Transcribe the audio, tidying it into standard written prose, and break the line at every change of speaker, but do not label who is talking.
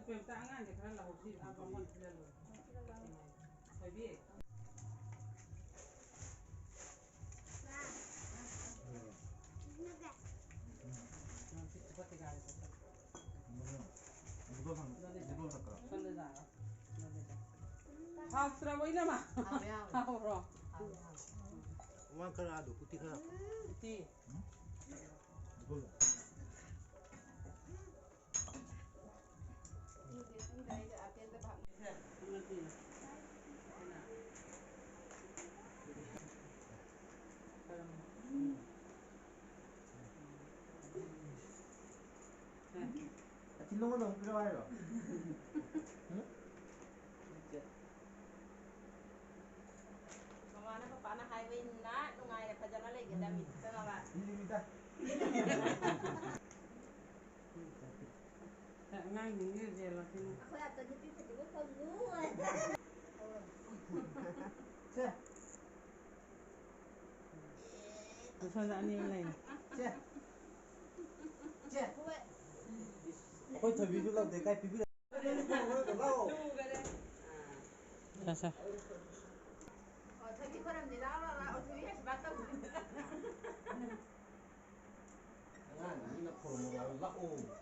ꯄꯦꯝ ꯇ ꯑꯉꯥꯡꯁꯦ ꯈꯔ ꯂꯧꯍꯧꯁꯤ ꯃꯉꯣꯟ ꯊꯤꯜꯍꯜꯂꯣꯏ ꯊꯣꯏꯕꯤ 하우스라고 이놈아. 하우로.
와카라도 쿠티카.
티.
이걸로. 진동은 너무 필요해요. 응?
Mama na pa na highway na nung ay pa dyan na lagi damit sa nawa.
일입니다.
ngang những gì là cái
Ako ya to di pi pati mo pa nuwa.
자,
무슨 아니네.
자, 자.
Ôi thời ví dụ là để cái ví dụ
자자.
저기 사람 내려와라. 어떻게 해서 맞다.
아, 나는 포로 먹어. 라오.